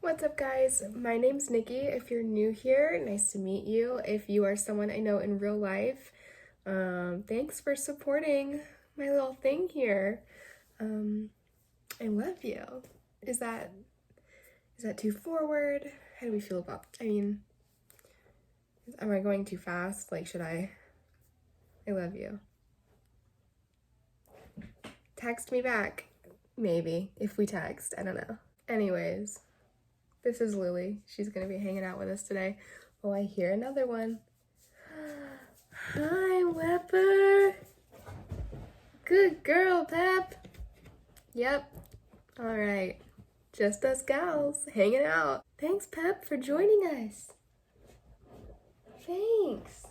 What's up, guys? My name's Nikki. If you're new here, nice to meet you. If you are someone I know in real life, thanks for supporting my little thing here. I love you. Is that too forward? How do we feel about, am I going too fast? Like, should I love you. Text me back. Maybe, if we text. I don't know. Anyways. This is Lily. She's gonna be hanging out with us today. Oh, I hear another one. Hi, Wepper. Good girl, Pep. Yep. All right. Just us gals hanging out. Thanks, Pep, for joining us. Thanks.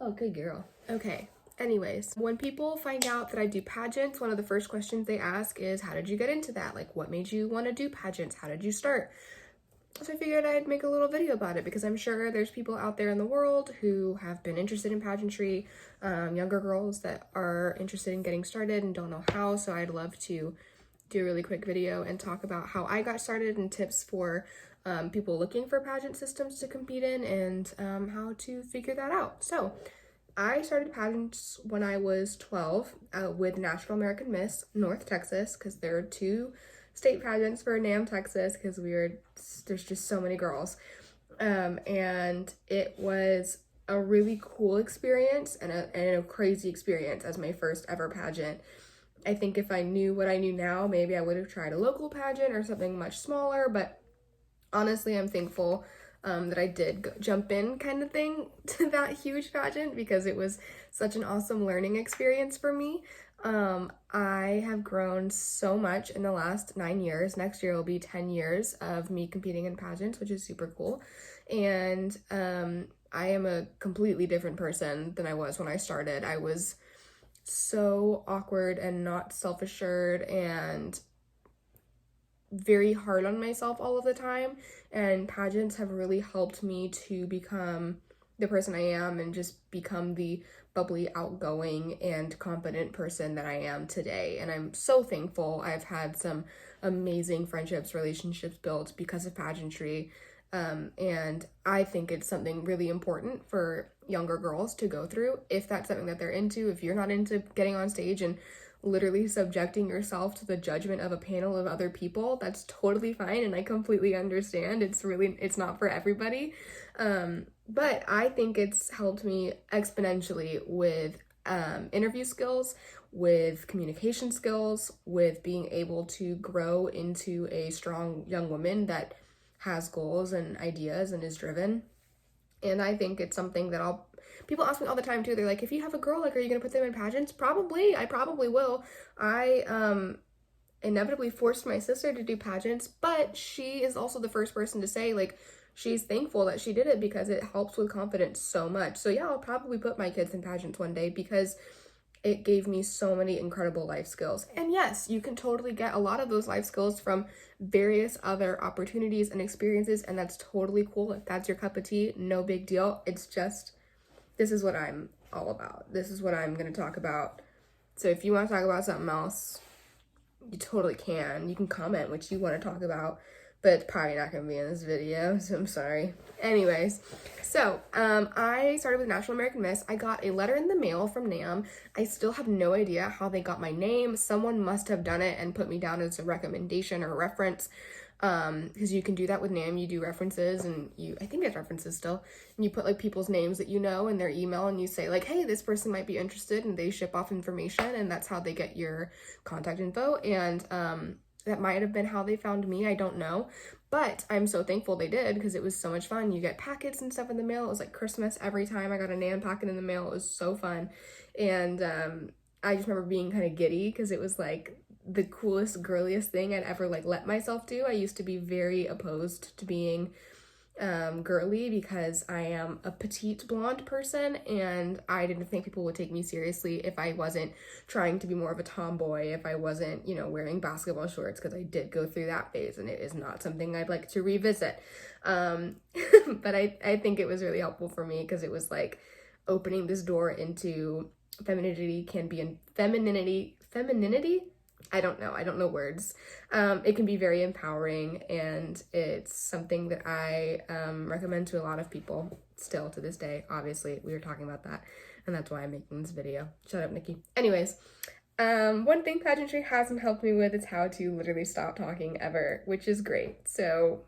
Oh, good girl. Okay. Anyways, when people find out that I do pageants, one of the first questions they ask is, how did you get into that? Like, what made you want to do pageants? How did you start? So I figured I'd make a little video about it because I'm sure there's people out there in the world who have been interested in pageantry, younger girls that are interested in getting started and don't know how. So I'd love to do a really quick video and talk about how I got started and tips for people looking for pageant systems to compete in and how to figure that out. So I started pageants when I was 12 with National American Miss North Texas because there are two state pageants for NAM Texas because there's just so many girls. And it was a really cool experience and a crazy experience as my first ever pageant. I think if I knew what I knew now, maybe I would have tried a local pageant or something much smaller, but honestly, I'm thankful that I did jump in kind of thing to that huge pageant because it was such an awesome learning experience for me. I have grown so much in the last 9 years. Next year will be 10 years of me competing in pageants, which is super cool. And I am a completely different person than I was when I started. I was so awkward and not self-assured and very hard on myself all of the time, and pageants have really helped me to become the person I am and just become the bubbly, outgoing, and confident person that I am today. And I'm so thankful. I've had some amazing friendships, relationships built because of pageantry, and I think it's something really important for younger girls to go through if that's something that they're into. If you're not into getting on stage and literally subjecting yourself to the judgment of a panel of other people, that's totally fine, and I completely understand. It's not for everybody, but I think it's helped me exponentially with interview skills, with communication skills, with being able to grow into a strong young woman that has goals and ideas and is driven. And I think it's something that people ask me all the time too. They're like, if you have a girl, like, are you gonna put them in pageants? I probably will. I inevitably forced my sister to do pageants, but she is also the first person to say, like, she's thankful that she did it because it helps with confidence so much. So yeah, I'll probably put my kids in pageants one day because it gave me so many incredible life skills. And yes, you can totally get a lot of those life skills from various other opportunities and experiences, and that's totally cool. If that's your cup of tea, no big deal. It's just, this is what I'm all about. This is what I'm going to talk about. So if you want to talk about something else, you totally can. You can comment what you want to talk about, but it's probably not going to be in this video, so I'm sorry. Anyways, so I started with National American Miss. I got a letter in the mail from NAM. I still have no idea how they got my name. Someone must have done it and put me down as a recommendation or a reference, because you can do that with NAM. You do references, and I think there's references still, and you put like people's names that you know and their email, and you say like, hey, this person might be interested, and they ship off information, and that's how they get your contact info. And that might have been how they found me, I don't know, but I'm so thankful they did because it was so much fun. You get packets and stuff in the mail. It was like Christmas every time I got a NAM packet in the mail. It was so fun. And I just remember being kind of giddy because it was like the coolest, girliest thing I'd ever like let myself do. I used to be very opposed to being girly because I am a petite blonde person, and I didn't think people would take me seriously if I wasn't trying to be more of a tomboy, if I wasn't, wearing basketball shorts, because I did go through that phase and it is not something I'd like to revisit. But I think it was really helpful for me because it was like opening this door into femininity. I don't know words. It can be very empowering, and it's something that I recommend to a lot of people still to this day. Obviously, we were talking about that, and that's why I'm making this video. Shut up, Nikki. Anyways, one thing pageantry hasn't helped me with is how to literally stop talking ever, which is great. So,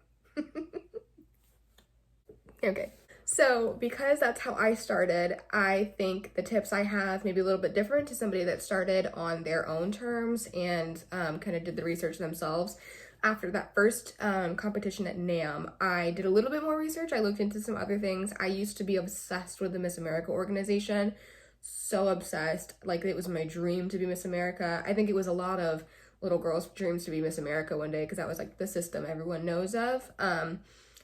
okay. So, because that's how I started, I think the tips I have may be a little bit different to somebody that started on their own terms and kind of did the research themselves. After that first competition at NAMM, I did a little bit more research. I looked into some other things. I used to be obsessed with the Miss America organization. So obsessed. Like, it was my dream to be Miss America. I think it was a lot of little girls' dreams to be Miss America one day because that was like the system everyone knows of.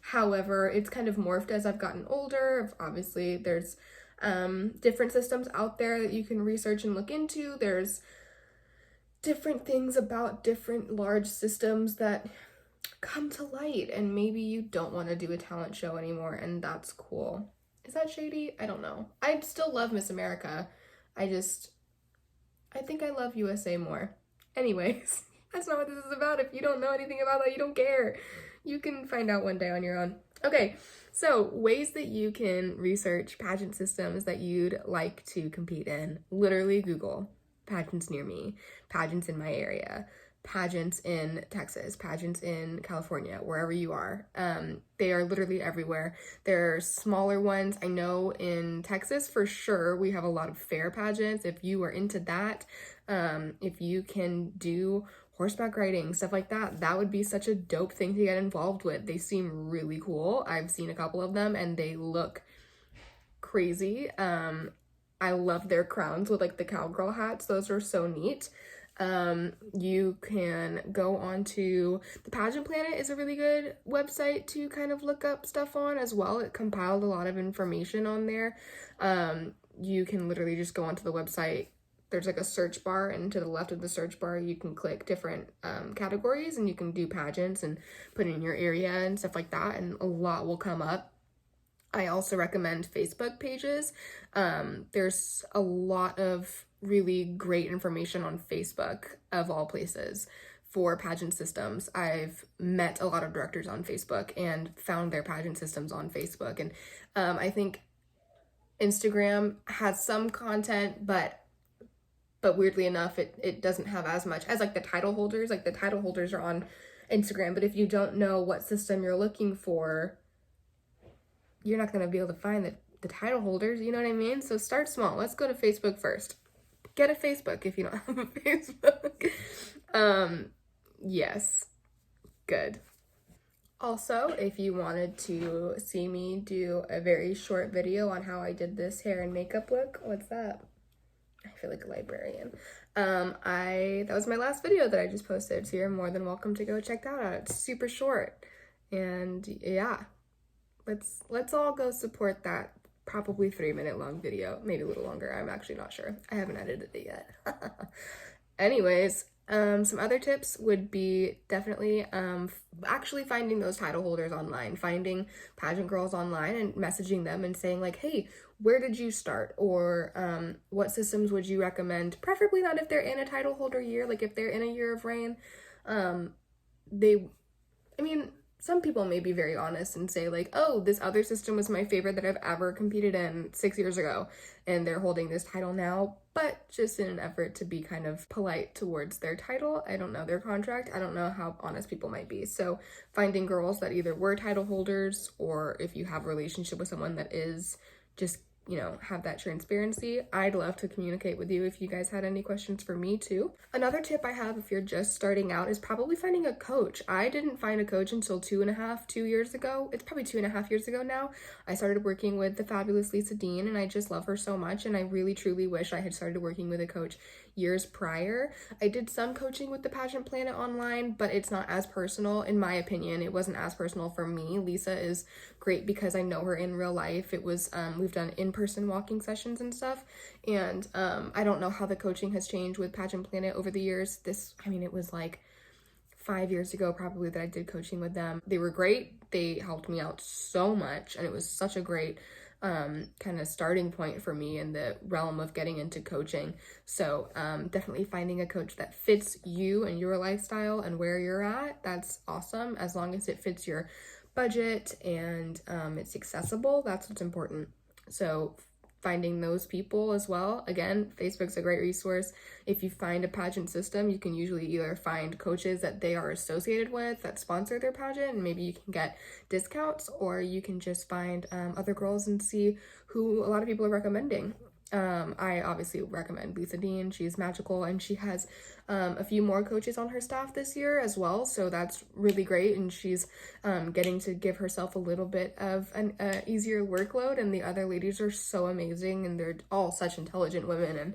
However, it's kind of morphed as I've gotten older. Obviously, there's different systems out there that you can research and look into. There's different things about different large systems that come to light, and maybe you don't want to do a talent show anymore, and that's cool. Is that shady? I don't know. I still love Miss America. I think I love USA more. Anyways, that's not what this is about. If you don't know anything about that, you don't care. You can find out one day on your own. Okay, so ways that you can research pageant systems that you'd like to compete in. Literally Google pageants near me, pageants in my area, pageants in Texas, pageants in California, wherever you are. They are literally everywhere. There are smaller ones. I know in Texas for sure we have a lot of fair pageants. If you are into that, if you can do horseback riding, stuff like that, that would be such a dope thing to get involved with. They seem really cool. I've seen a couple of them and they look crazy. I love their crowns with like the cowgirl hats. Those are so neat. You can go on to the Pageant Planet is a really good website to kind of look up stuff on as well. It compiled a lot of information on there. You can literally just go onto the website. There's like a search bar, and to the left of the search bar you can click different categories, and you can do pageants and put in your area and stuff like that, and a lot will come up. I also recommend Facebook pages. There's a lot of really great information on Facebook, of all places, for pageant systems. I've met a lot of directors on Facebook and found their pageant systems on Facebook. And I think Instagram has some content, but weirdly enough, it doesn't have as much as like the title holders. Like the title holders are on Instagram, but if you don't know what system you're looking for, you're not going to be able to find the title holders, you know what I mean? So start small. Let's go to Facebook first. Get a Facebook if you don't have a Facebook. Yes, good. Also, if you wanted to see me do a very short video on how I did this hair and makeup look, what's that? I feel like a librarian. That was my last video that I just posted, so you're more than welcome to go check that out. It's super short, and yeah, let's all go support that probably 3-minute long video, maybe a little longer. I'm actually not sure. I haven't edited it yet. Anyways, some other tips would be definitely actually finding those title holders online, finding pageant girls online and messaging them and saying like, hey, where did you start? Or what systems would you recommend? Preferably not if they're in a title holder year, like if they're in a year of reign. Some people may be very honest and say like, oh, this other system was my favorite that I've ever competed in 6 years ago, and they're holding this title now, but just in an effort to be kind of polite towards their title. I don't know their contract. I don't know how honest people might be. So finding girls that either were title holders, or if you have a relationship with someone that is, just, you know, have that transparency. I'd love to communicate with you if you guys had any questions for me too. Another tip I have if you're just starting out is probably finding a coach. I didn't find a coach until 2 years ago. It's probably 2.5 years ago now. I started working with the fabulous Lisa Dean, and I just love her so much, and I really truly wish I had started working with a coach years prior. I did some coaching with the Pageant Planet online, but it's not as personal. In my opinion, it wasn't as personal for me. Lisa is great because I know her in real life. It was we've done in-person walking sessions and stuff, and I don't know how the coaching has changed with Pageant Planet over the years. It was like 5 years ago probably that I did coaching with them. They were great. They helped me out so much, and it was such a great kind of starting point for me in the realm of getting into coaching. So definitely finding a coach that fits you and your lifestyle and where you're at. That's awesome. As long as it fits your budget and it's accessible, that's what's important. So finding those people as well. Again, Facebook's a great resource. If you find a pageant system, you can usually either find coaches that they are associated with that sponsor their pageant, and maybe you can get discounts, or you can just find other girls and see who a lot of people are recommending. I obviously recommend Lisa Dean. She's magical, and she has a few more coaches on her staff this year as well, so that's really great, and she's getting to give herself a little bit of an easier workload, and the other ladies are so amazing, and they're all such intelligent women.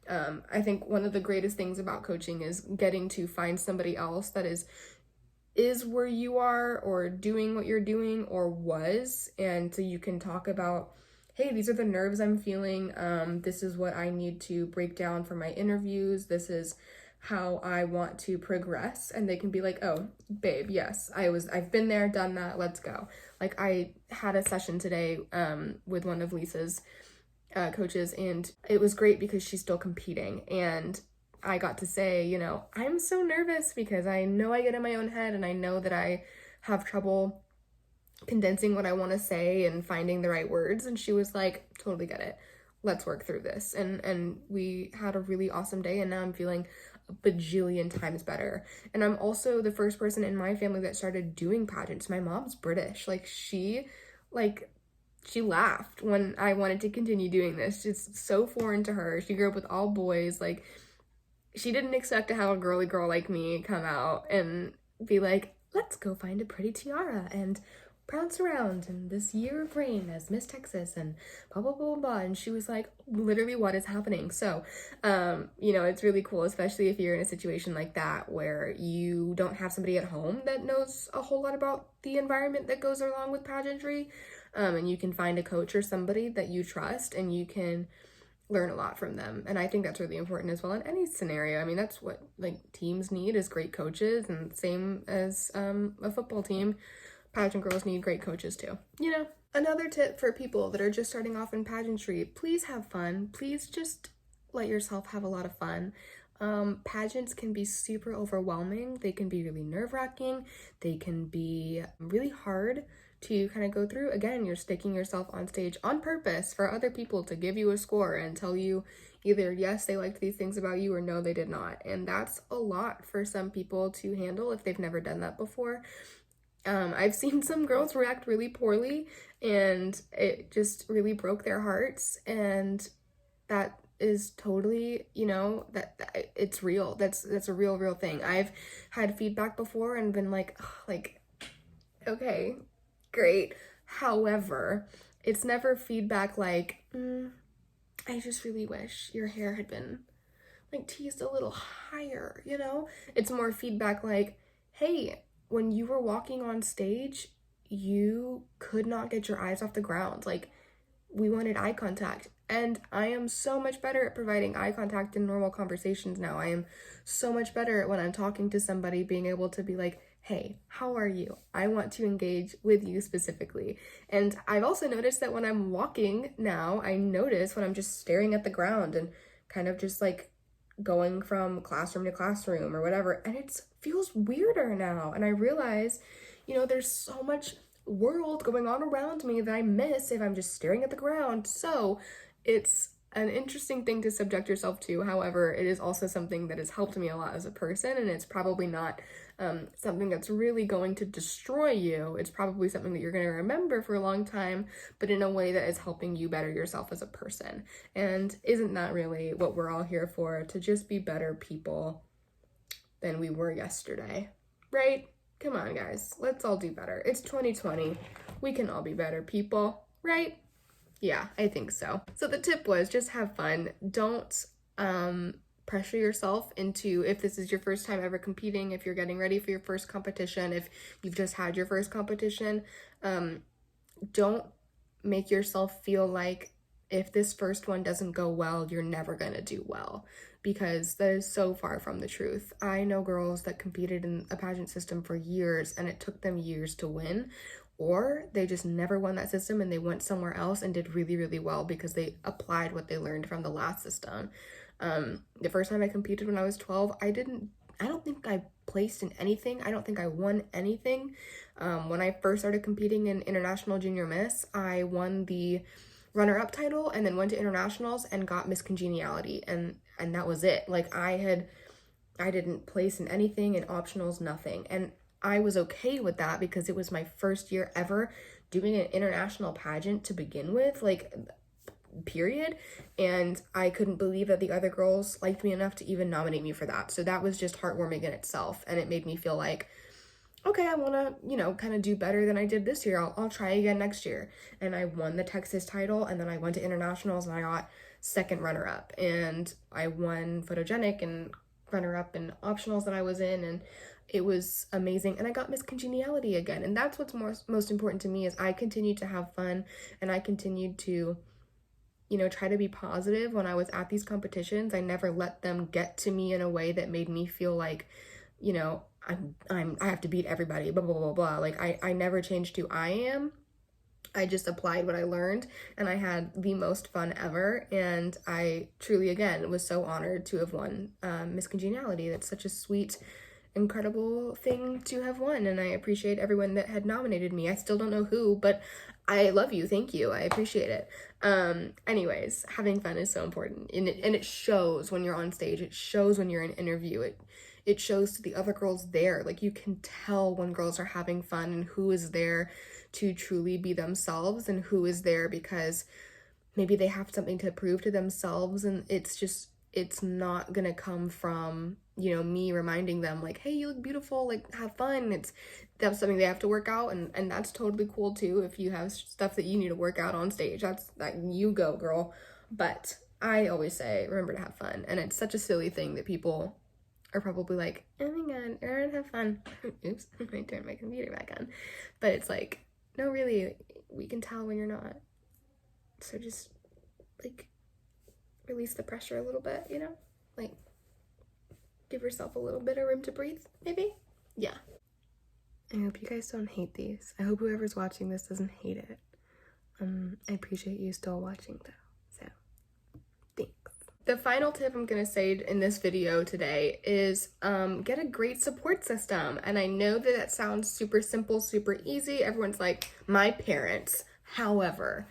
And I think one of the greatest things about coaching is getting to find somebody else that is where you are, or doing what you're doing, or was, and so you can talk about, hey, these are the nerves I'm feeling. This is what I need to break down for my interviews. This is how I want to progress. And they can be like, oh, babe, yes, I've been there, done that, let's go. Like, I had a session today with one of Lisa's coaches, and it was great because she's still competing. And I got to say, you know, I'm so nervous because I know I get in my own head, and I know that I have trouble condensing what I want to say and finding the right words. And she was like, totally get it, let's work through this. And we had a really awesome day, and now I'm feeling a bajillion times better. And I'm also the first person in my family that started doing pageants. My mom's British. She laughed when I wanted to continue doing this. It's so foreign to her. She grew up with all boys. Like, she didn't expect to have a girly girl like me come out and be like, let's go find a pretty tiara and prance around in this year of rain as Miss Texas and blah, blah, blah, blah. And she was like, literally, what is happening? So, you know, it's really cool, especially if you're in a situation like that where you don't have somebody at home that knows a whole lot about the environment that goes along with pageantry. And you can find a coach or somebody that you trust, and you can learn a lot from them. And I think that's really important as well in any scenario. I mean, that's what like teams need, is great coaches, and same as a football team. Pageant girls need great coaches too. You know, another tip for people that are just starting off in pageantry, please have fun. Please just let yourself have a lot of fun. Pageants can be super overwhelming. They can be really nerve-wracking. They can be really hard to kind of go through. Again, you're sticking yourself on stage on purpose for other people to give you a score and tell you either yes, they liked these things about you, or no, they did not. And that's a lot for some people to handle if they've never done that before. I've seen some girls react really poorly, and it just really broke their hearts, and that is totally, you know, that it's real. That's a real thing. I've had feedback before and been like, okay, great. However, it's never feedback like, I just really wish your hair had been like teased a little higher, you know? It's more feedback like, hey, when you were walking on stage, you could not get your eyes off the ground. Like, we wanted eye contact. And I am so much better at providing eye contact in normal conversations now. I am so much better at when I'm talking to somebody, being able to be like, hey, how are you? I want to engage with you specifically. And I've also noticed that when I'm walking now, I notice when I'm just staring at the ground and kind of just like going from classroom to classroom or whatever, and it feels weirder now. And I realize, you know, there's so much world going on around me that I miss if I'm just staring at the ground. So it's an interesting thing to subject yourself to. However, it is also something that has helped me a lot as a person, and it's probably not something that's really going to destroy you. It's probably something that you're going to remember for a long time, but in a way that is helping you better yourself as a person. And isn't that really what we're all here for? To just be better people than we were yesterday, right? Come on, guys. Let's all do better. It's 2020. We can all be better people, right? Yeah, I think so. So the tip was just have fun. Don't pressure yourself into, if this is your first time ever competing, if you're getting ready for your first competition, if you've just had your first competition, don't make yourself feel like if this first one doesn't go well, you're never gonna do well. because that is so far from the truth. I know girls that competed in a pageant system for years and it took them years to win, or they just never won that system and they went somewhere else and did really, really well because they applied what they learned from the last system. The first time I competed when I was 12, I don't think I placed in anything. I don't think I won anything. When I first started competing in International Junior Miss, I won the runner-up title and then went to internationals and got Miss Congeniality, and that was it. Like I didn't place in anything, in optionals, nothing. And I was okay with that because it was my first year ever doing an international pageant to begin with, like, period. And I couldn't believe that the other girls liked me enough to even nominate me for that. So that was just heartwarming in itself. And it made me feel like, okay, I want to, kind of do better than I did this year. I'll try again next year. And I won the Texas title, and then I went to internationals and I got second runner-up. And I won photogenic and runner-up in optionals that I was in, and it was amazing. And I got Miss Congeniality again. And that's what's most important to me, is I continued to have fun, and I continued to try to be positive when I was at these competitions. I never let them get to me in a way that made me feel like, I have to beat everybody, blah, blah, blah, blah. Like, I never changed who I am. I just applied what I learned, and I had the most fun ever. And I truly, again, was so honored to have won Miss Congeniality. That's such a sweet, incredible thing to have won, and I appreciate everyone that had nominated me. I still don't know who, but I love you. Thank you. I appreciate it. Anyways, having fun is so important, and it shows when you're on stage. It shows when you're in an interview. It shows to the other girls there. Like, you can tell when girls are having fun and who is there to truly be themselves and who is there because maybe they have something to prove to themselves, and it's not gonna come from me reminding them like, hey, you look beautiful, like, have fun. That's something they have to work out, and that's totally cool too. If you have stuff that you need to work out on stage, that you go, girl. But I always say, remember to have fun. And it's such a silly thing that people are probably like, oh my god, Erin, have fun. Oops, I turned my computer back on. But it's like, no, really, we can tell when you're not. So just, like, release the pressure a little bit, like, give yourself a little bit of room to breathe, maybe. Yeah. I hope you guys don't hate these. I hope whoever's watching this doesn't hate it. I appreciate you still watching though, so thanks. The final tip I'm gonna say in this video today is get a great support system. And I know that sounds super simple, super easy. Everyone's like, my parents. However,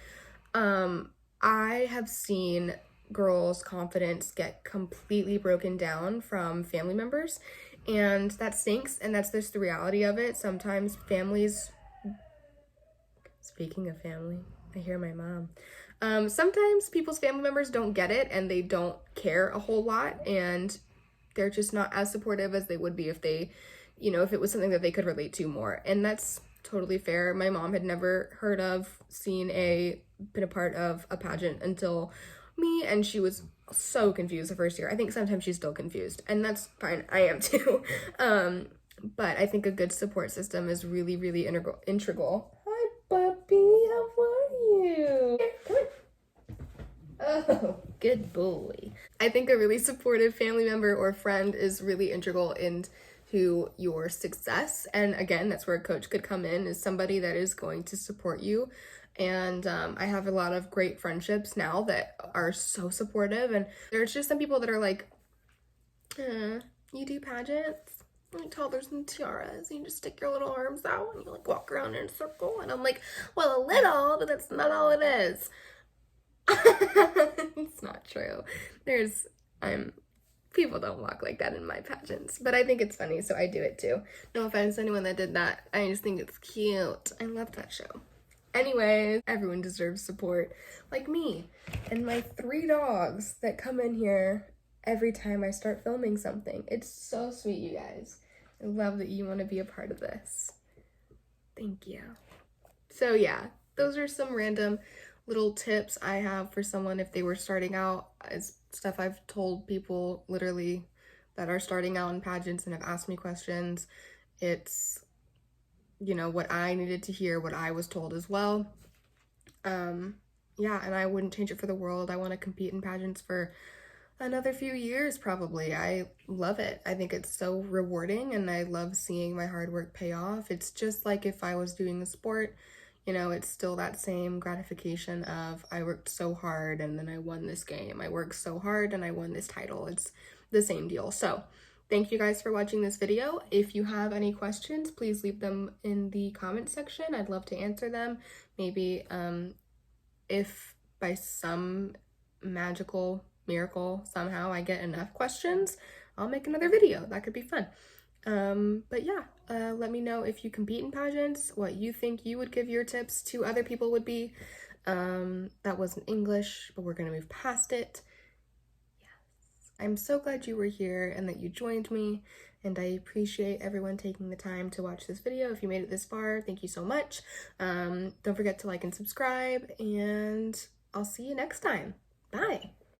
I have seen girls' confidence get completely broken down from family members, and that stinks, and that's just the reality of it. Sometimes families, speaking of family, I hear my mom. Sometimes people's family members don't get it, and they don't care a whole lot, and they're just not as supportive as they would be if they, if it was something that they could relate to more. And that's totally fair. My mom had never heard of, been a part of a pageant until me, and she was so confused the first year. I think sometimes she's still confused, and that's fine. I am too. But I think a good support system is really, really integral. Hi, puppy. How are you? Come on. Oh, good boy. I think a really supportive family member or friend is really integral into your success. And again, that's where a coach could come in, is somebody that is going to support you. And I have a lot of great friendships now that are so supportive. And there's just some people that are like, you do pageants? Like toddlers and tiaras, and you just stick your little arms out and you like walk around in a circle. And I'm like, well, a little, but that's not all it is. It's not true. People don't walk like that in my pageants, but I think it's funny, so I do it too. No offense to anyone that did that. I just think it's cute. I love that show. Anyways, everyone deserves support, like me and my 3 dogs that come in here every time I start filming something. It's so sweet, you guys. I love that you want to be a part of this. Thank you. So yeah, those are some random little tips I have for someone if they were starting out. It's stuff I've told people literally that are starting out in pageants and have asked me questions. It's what I needed to hear, what I was told as well. Yeah, and I wouldn't change it for the world. I want to compete in pageants for another few years probably. I love it. I think it's so rewarding and I love seeing my hard work pay off. It's just like if I was doing a sport, you know, it's still that same gratification of I worked so hard and then I won this game. I worked so hard and I won this title. It's the same deal. So thank you guys for watching this video. If you have any questions, please leave them in the comment section. I'd love to answer them. Maybe if by some magical miracle somehow I get enough questions, I'll make another video. That could be fun. But yeah, let me know if you compete in pageants, what you think you would give your tips to other people would be. That wasn't English, but we're gonna move past it. Yes, I'm so glad you were here and that you joined me, and I appreciate everyone taking the time to watch this video. If you made it this far, thank you so much. Don't forget to like and subscribe, and I'll see you next time. Bye!